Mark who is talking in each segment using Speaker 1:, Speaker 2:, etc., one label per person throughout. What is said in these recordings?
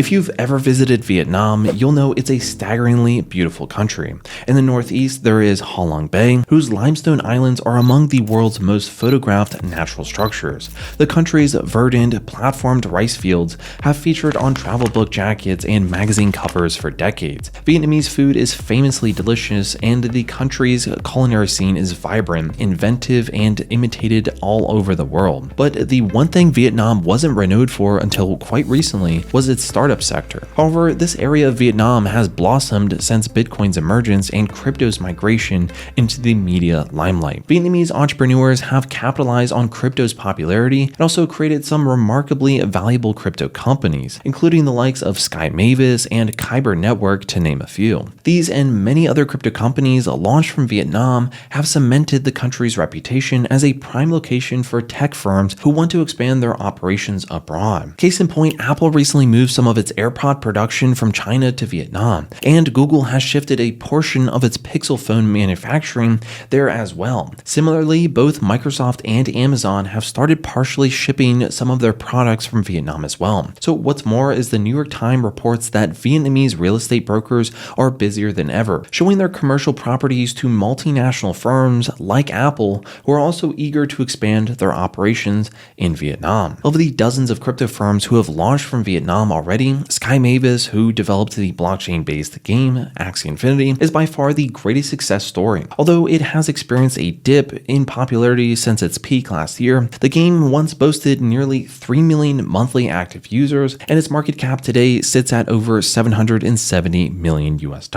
Speaker 1: If you've ever visited Vietnam, you'll know it's a staggeringly beautiful country. In the northeast, there is Ha Long Bay, whose limestone islands are among the world's most photographed natural structures. The country's verdant, platformed rice fields have featured on travel book jackets and magazine covers for decades. Vietnamese food is famously delicious, and the country's culinary scene is vibrant, inventive, and imitated all over the world. But the one thing Vietnam wasn't renowned for until quite recently was its startup sector. However, this area of Vietnam has blossomed since Bitcoin's emergence and crypto's migration into the media limelight. Vietnamese entrepreneurs have capitalized on crypto's popularity and also created some remarkably valuable crypto companies, including the likes of Sky Mavis and Kyber Network, to name a few. These and many other crypto companies launched from Vietnam have cemented the country's reputation as a prime location for tech firms who want to expand their operations abroad. Case in point, Apple recently moved some of its AirPod production from China to Vietnam, and Google has shifted a portion of its Pixel phone manufacturing there as well. Similarly, both Microsoft and Amazon have started partially shipping some of their products from Vietnam as well. So what's more is the New York Times reports that Vietnamese real estate brokers are busier than ever, showing their commercial properties to multinational firms like Apple, who are also eager to expand their operations in Vietnam. Of the dozens of crypto firms who have launched from Vietnam already, Sky Mavis, who developed the blockchain-based game Axie Infinity, is by far the greatest success story. Although it has experienced a dip in popularity since its peak last year, the game once boasted nearly 3 million monthly active users, and its market cap today sits at over $770 million US.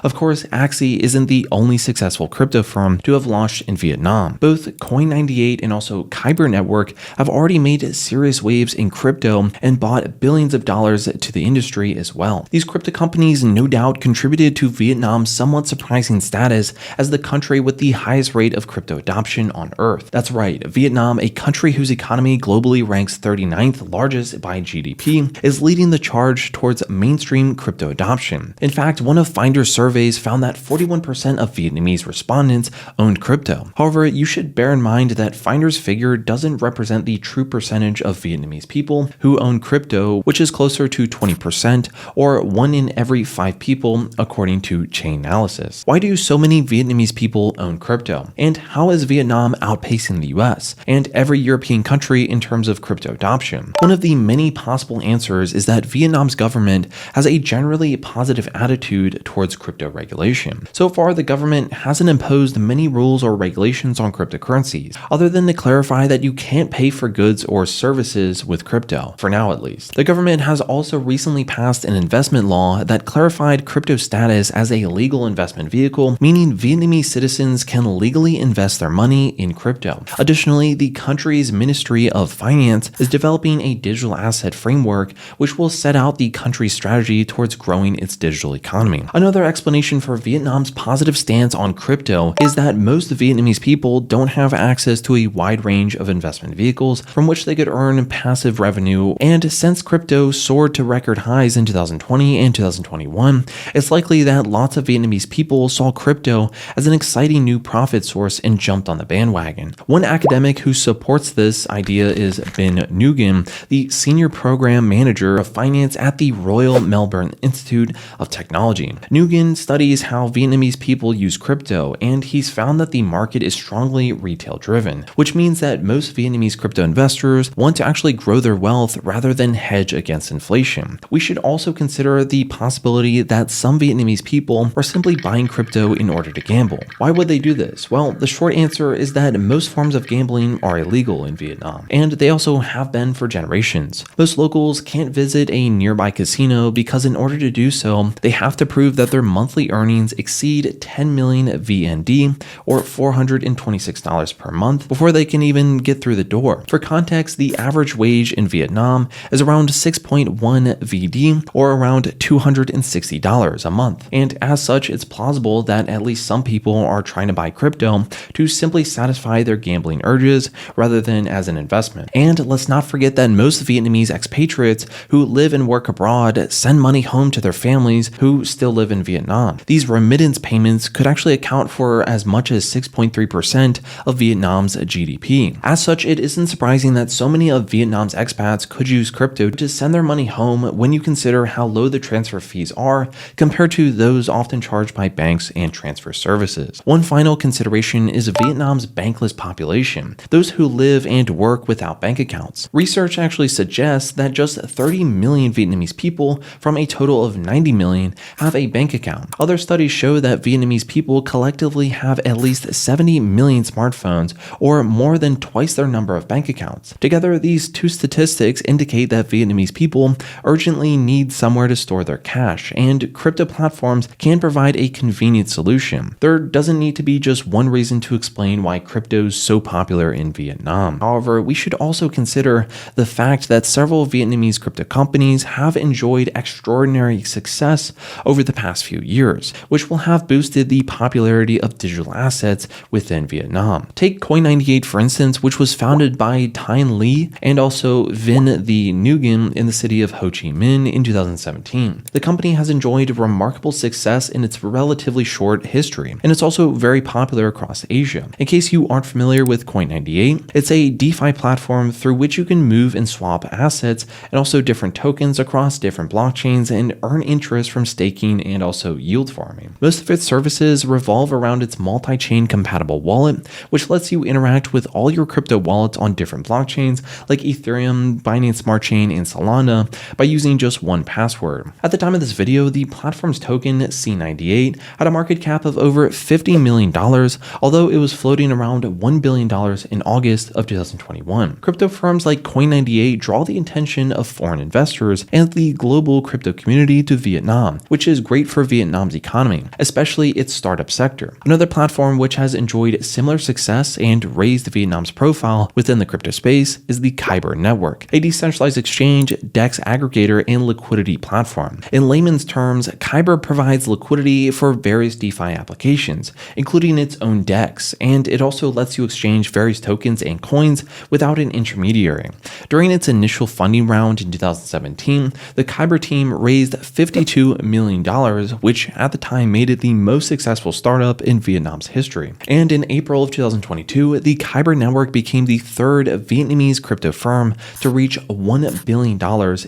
Speaker 1: Of course, Axie isn't the only successful crypto firm to have launched in Vietnam. Both Coin98 and also Kyber Network have already made serious waves in crypto and bought billions of dollars to the industry as well. These crypto companies no doubt contributed to Vietnam's somewhat surprising status as the country with the highest rate of crypto adoption on Earth. That's right, Vietnam, a country whose economy globally ranks 39th largest by GDP, is leading the charge towards mainstream crypto adoption. In fact, one of Finder's surveys found that 41% of Vietnamese respondents owned crypto. However, you should bear in mind that Finder's figure doesn't represent the true percentage of Vietnamese people who own crypto, which is closer to 20%, or 1 in every 5 people, according to Chainalysis. Why do so many Vietnamese people own crypto? And how is Vietnam outpacing the US and every European country in terms of crypto adoption? One of the many possible answers is that Vietnam's government has a generally positive attitude towards crypto regulation. So far, the government hasn't imposed many rules or regulations on cryptocurrencies, other than to clarify that you can't pay for goods or services with crypto, for now at least. The government has also recently passed an investment law that clarified crypto status as a legal investment vehicle, meaning Vietnamese citizens can legally invest their money in crypto. Additionally, the country's Ministry of Finance is developing a digital asset framework which will set out the country's strategy towards growing its digital economy. Another explanation for Vietnam's positive stance on crypto is that most Vietnamese people don't have access to a wide range of investment vehicles from which they could earn passive revenue, and since crypto soared to record highs in 2020 and 2021, it's likely that lots of Vietnamese people saw crypto as an exciting new profit source and jumped on the bandwagon. One academic who supports this idea is Ben Nguyen, the senior program manager of finance at the Royal Melbourne Institute of Technology. Nguyen studies how Vietnamese people use crypto, and he's found that the market is strongly retail driven, which means that most Vietnamese crypto investors want to actually grow their wealth rather than hedge against inflation. We should also consider the possibility that some Vietnamese people are simply buying crypto in order to gamble. Why would they do this? Well, the short answer is that most forms of gambling are illegal in Vietnam, and they also have been for generations. Most locals can't visit a nearby casino because in order to do so, they have to prove that their monthly earnings exceed 10 million VND, or $426 per month, before they can even get through the door. For context, the average wage in Vietnam is around 6.1 VD, or around $260 a month. And as such, it's plausible that at least some people are trying to buy crypto to simply satisfy their gambling urges rather than as an investment. And let's not forget that most Vietnamese expatriates who live and work abroad send money home to their families who still live in Vietnam. These remittance payments could actually account for as much as 6.3% of Vietnam's GDP. As such, it isn't surprising that so many of Vietnam's expats could use crypto to send their money home home when you consider how low the transfer fees are compared to those often charged by banks and transfer services. One final consideration is Vietnam's bankless population, those who live and work without bank accounts. Research actually suggests that just 30 million Vietnamese people from a total of 90 million have a bank account. Other studies show that Vietnamese people collectively have at least 70 million smartphones, or more than twice their number of bank accounts. Together, these two statistics indicate that Vietnamese people urgently need somewhere to store their cash, and crypto platforms can provide a convenient solution. There doesn't need to be just one reason to explain why crypto is so popular in Vietnam. However, we should also consider the fact that several Vietnamese crypto companies have enjoyed extraordinary success over the past few years, which will have boosted the popularity of digital assets within Vietnam. Take Coin98 for instance, which was founded by Thanh Le and also Vinh the Nguyen in the city of Ho Chi Minh in 2017. The company has enjoyed remarkable success in its relatively short history, and it's also very popular across Asia. In case you aren't familiar with Coin98, it's a DeFi platform through which you can move and swap assets and also different tokens across different blockchains and earn interest from staking and also yield farming. Most of its services revolve around its multi-chain compatible wallet, which lets you interact with all your crypto wallets on different blockchains like Ethereum, Binance Smart Chain, and Solana by using just one password. At the time of this video, the platform's token C98 had a market cap of over $50 million, although it was floating around $1 billion in August of 2021. Crypto firms like Coin98 draw the attention of foreign investors and the global crypto community to Vietnam, which is great for Vietnam's economy, especially its startup sector. Another platform which has enjoyed similar success and raised Vietnam's profile within the crypto space is the Kyber network, a decentralized exchange, DEX aggregator, and liquidity platform. In layman's terms, Kyber provides liquidity for various DeFi applications, including its own DEX, and it also lets you exchange various tokens and coins without an intermediary. During its initial funding round in 2017, the Kyber team raised $52 million, which at the time made it the most successful startup in Vietnam's history. And in April of 2022, the Kyber network became the third Vietnamese crypto firm to reach $1 billion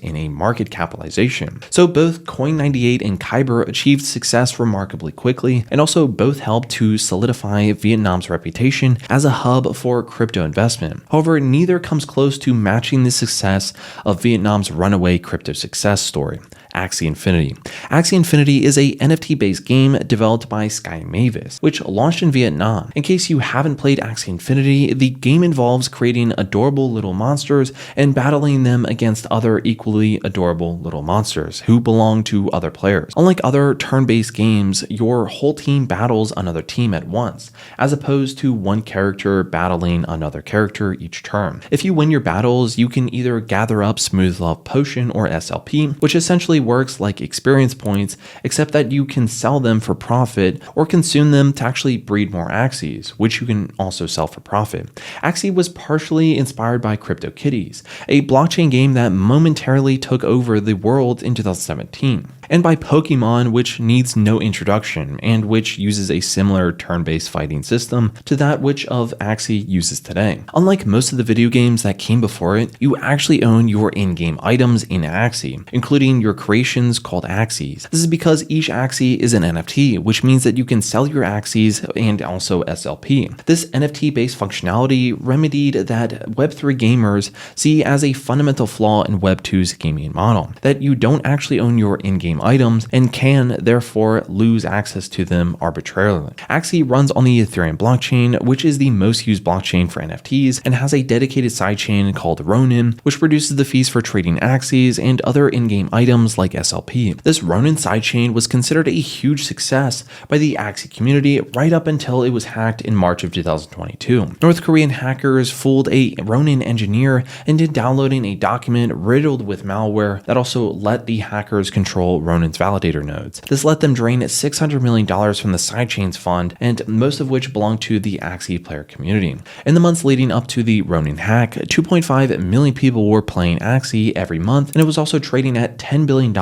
Speaker 1: in a market capitalization. So both Coin98 and Kyber achieved success remarkably quickly, and also both helped to solidify Vietnam's reputation as a hub for crypto investment. However, neither comes close to matching the success of Vietnam's runaway crypto success story, Axie Infinity. Axie Infinity is a NFT-based game developed by Sky Mavis, which launched in Vietnam. In case you haven't played Axie Infinity, the game involves creating adorable little monsters and battling them against other equally adorable little monsters who belong to other players. Unlike other turn-based games, your whole team battles another team at once, as opposed to one character battling another character each turn. If you win your battles, you can either gather up Smooth Love Potion or SLP, which essentially works like experience points, except that you can sell them for profit or consume them to actually breed more Axies, which you can also sell for profit. Axie was partially inspired by CryptoKitties, a blockchain game that momentarily took over the world in 2017, and by Pokemon, which needs no introduction and which uses a similar turn-based fighting system to that which of Axie uses today. Unlike most of the video games that came before it, you actually own your in-game items in Axie, including your creations called Axies. This is because each Axie is an NFT, which means that you can sell your Axies and also SLP. This NFT-based functionality remedied that Web3 gamers see as a fundamental flaw in Web2's gaming model, that you don't actually own your in-game items and can therefore lose access to them arbitrarily. Axie runs on the Ethereum blockchain, which is the most used blockchain for NFTs, and has a dedicated sidechain called Ronin, which reduces the fees for trading Axies and other in-game items like SLP. This Ronin sidechain was considered a huge success by the Axie community right up until it was hacked in March of 2022. North Korean hackers fooled a Ronin engineer into downloading a document riddled with malware that also let the hackers control Ronin Ronin's validator nodes. This let them drain $600 million from the sidechains fund, and most of which belonged to the Axie player community. In the months leading up to the Ronin hack, 2.5 million people were playing Axie every month, and it was also trading at $10 billion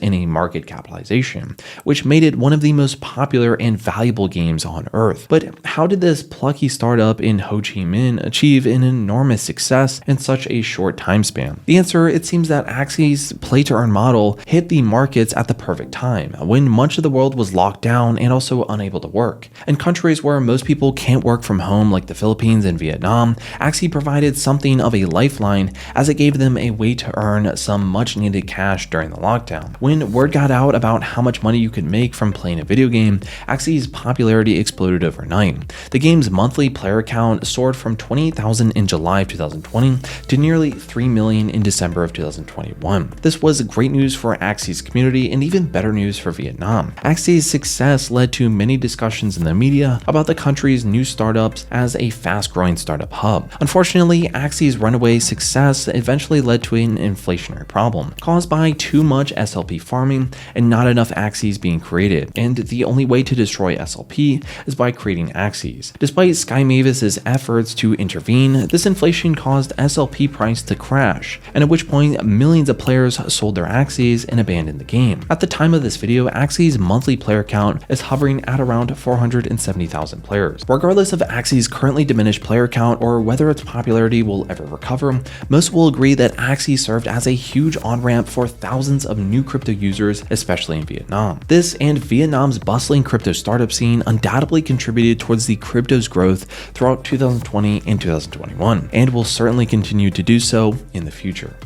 Speaker 1: in a market capitalization, which made it one of the most popular and valuable games on Earth. But how did this plucky startup in Ho Chi Minh achieve an enormous success in such a short time span? The answer, it seems that Axie's play-to-earn model hit the markets at the perfect time, when much of the world was locked down and also unable to work. In countries where most people can't work from home like the Philippines and Vietnam, Axie provided something of a lifeline as it gave them a way to earn some much needed cash during the lockdown. When word got out about how much money you could make from playing a video game, Axie's popularity exploded overnight. The game's monthly player count soared from 28,000 in July of 2020 to nearly 3 million in December of 2021. This was great news for Axie's community and even better news for Vietnam. Axie's success led to many discussions in the media about the country's new startups as a fast-growing startup hub. Unfortunately, Axie's runaway success eventually led to an inflationary problem caused by too much SLP farming and not enough Axies being created, and the only way to destroy SLP is by creating Axies. Despite Sky Mavis's efforts to intervene, this inflation caused SLP price to crash, and at which point millions of players sold their Axies and abandoned the game. At the time of this video, Axie's monthly player count is hovering at around 470,000 players. Regardless of Axie's currently diminished player count or whether its popularity will ever recover, most will agree that Axie served as a huge on-ramp for thousands of new crypto users, especially in Vietnam. This and Vietnam's bustling crypto startup scene undoubtedly contributed towards the crypto's growth throughout 2020 and 2021, and will certainly continue to do so in the future.